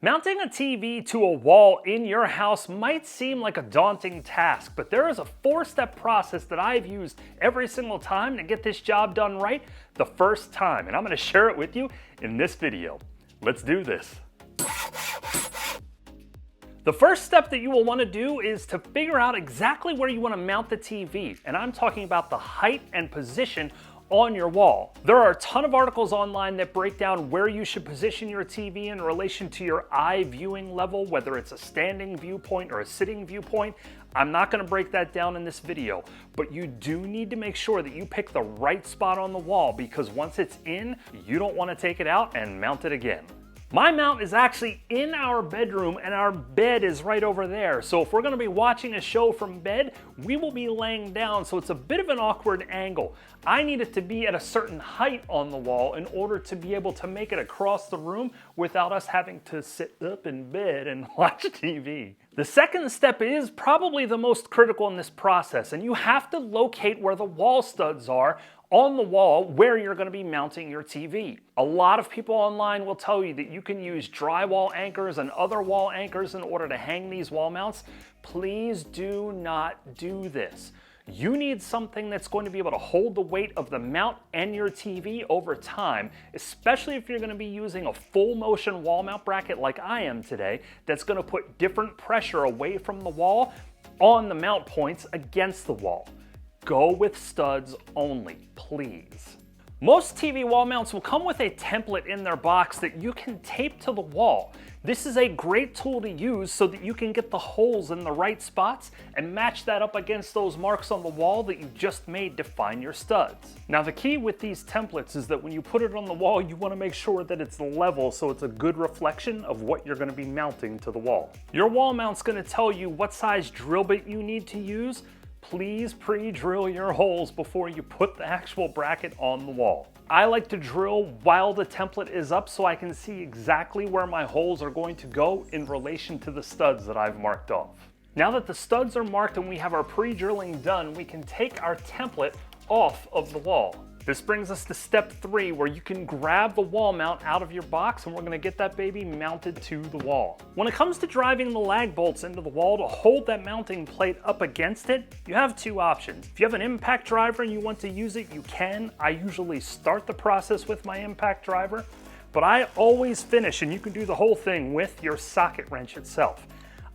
Mounting a TV to a wall in your house might seem like a daunting task, but there is a 4-step process that I've used every single time to get this job done right the first time, and I'm going to share it with you in this video. Let's do this. The first step that you will want to do is to figure out exactly where you want to mount the TV, and I'm talking about the height and position on your wall. There are a ton of articles online that break down where you should position your TV in relation to your eye viewing level, whether it's a standing viewpoint or a sitting viewpoint. I'm not going to break that down in this video, but you do need to make sure that you pick the right spot on the wall, because once it's in, you don't want to take it out and mount it again. My mount is actually in our bedroom and our bed is right over there. So if we're going to be watching a show from bed, we will be laying down, so it's a bit of an awkward angle. I need it to be at a certain height on the wall in order to be able to make it across the room without us having to sit up in bed and watch TV. The second step is probably the most critical in this process, and you have to locate where the wall studs are on the wall where you're going to be mounting your TV. A lot of people online will tell you that you can use drywall anchors and other wall anchors in order to hang these wall mounts. Please do not do this. You need something that's going to be able to hold the weight of the mount and your TV over time, especially if you're going to be using a full motion wall mount bracket like I am today, that's going to put different pressure away from the wall on the mount points against the wall. Go with studs only, please. Most TV wall mounts will come with a template in their box that you can tape to the wall. This is a great tool to use so that you can get the holes in the right spots and match that up against those marks on the wall that you just made to find your studs. Now the key with these templates is that when you put it on the wall, you want to make sure that it's level so it's a good reflection of what you're going to be mounting to the wall. Your wall mount's going to tell you what size drill bit you need to use. Please pre-drill your holes before you put the actual bracket on the wall. I like to drill while the template is up so I can see exactly where my holes are going to go in relation to the studs that I've marked off. Now that the studs are marked and we have our pre-drilling done, we can take our template off of the wall. This brings us to step 3, where you can grab the wall mount out of your box, and we're going to get that baby mounted to the wall. When it comes to driving the lag bolts into the wall to hold that mounting plate up against it, you have 2 options. If you have an impact driver and you want to use it, you can. I usually start the process with my impact driver, but I always finish, and you can do the whole thing with your socket wrench itself.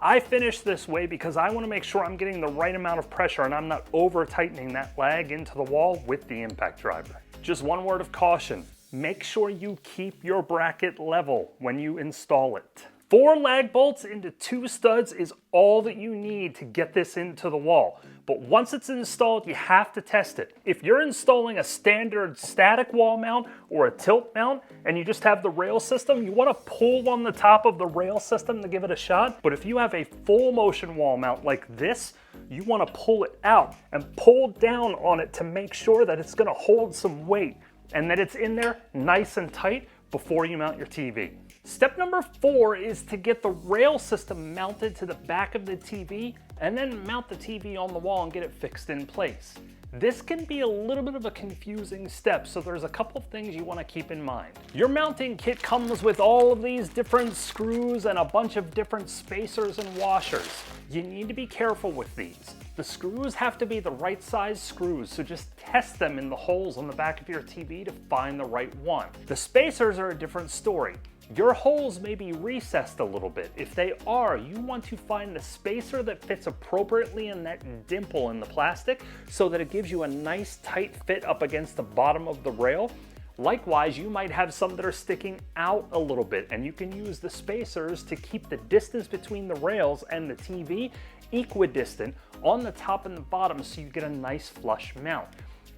I finish this way because I want to make sure I'm getting the right amount of pressure and I'm not over tightening that lag into the wall with the impact driver. Just one word of caution, make sure you keep your bracket level when you install it. 4 lag bolts into 2 studs is all that you need to get this into the wall. But once it's installed, you have to test it. If you're installing a standard static wall mount or a tilt mount and you just have the rail system, you want to pull on the top of the rail system to give it a shot. But if you have a full motion wall mount like this, you want to pull it out and pull down on it to make sure that it's going to hold some weight and that it's in there nice and tight before you mount your TV. Step number 4 is to get the rail system mounted to the back of the TV and then mount the TV on the wall and get it fixed in place. This can be a little bit of a confusing step, so there's a couple of things you want to keep in mind. Your mounting kit comes with all of these different screws and a bunch of different spacers and washers. You need to be careful with these. The screws have to be the right size screws, so just test them in the holes on the back of your TV to find the right one. The spacers are a different story. Your holes may be recessed a little bit. If they are, you want to find the spacer that fits appropriately in that dimple in the plastic so that it gives you a nice tight fit up against the bottom of the rail. Likewise, you might have some that are sticking out a little bit, and you can use the spacers to keep the distance between the rails and the TV equidistant on the top and the bottom so you get a nice flush mount.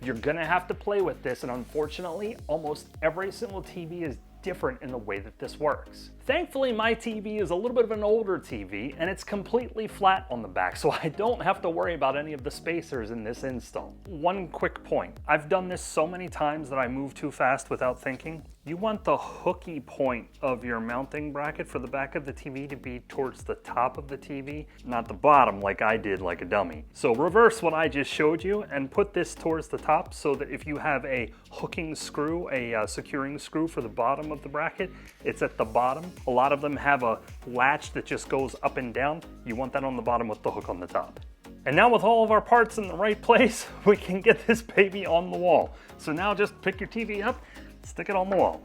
You're gonna have to play with this, and unfortunately, almost every single TV is different in the way that this works. Thankfully, my TV is a little bit of an older TV and it's completely flat on the back, so I don't have to worry about any of the spacers in this install. One quick point. I've done this so many times that I move too fast without thinking. You want the hooky point of your mounting bracket for the back of the TV to be towards the top of the TV, not the bottom like I did like a dummy. So reverse what I just showed you and put this towards the top so that if you have a hooking screw, a securing screw for the bottom of the bracket, it's at the bottom A lot of them have a latch that just goes up and down. You want that on the bottom with the hook on the top. And now with all of our parts in the right place, we can get this baby on the wall. So now just pick your TV up, stick it on the wall.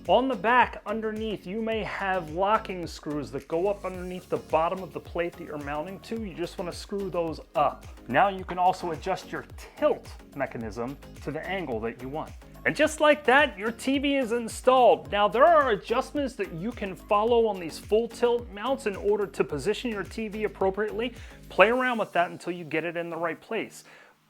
On the back, underneath, you may have locking screws that go up underneath the bottom of the plate that you're mounting to. You just want to screw those up. Now you can also adjust your tilt mechanism to the angle that you want. And just like that, your TV is installed. Now there are adjustments that you can follow on these full tilt mounts in order to position your TV appropriately. Play around with that until you get it in the right place.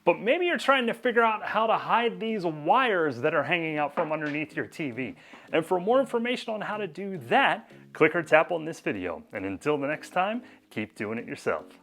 But maybe you're trying to figure out how to hide these wires that are hanging out from underneath your TV. And for more information on how to do that, click or tap on this video. And until the next time, keep doing it yourself.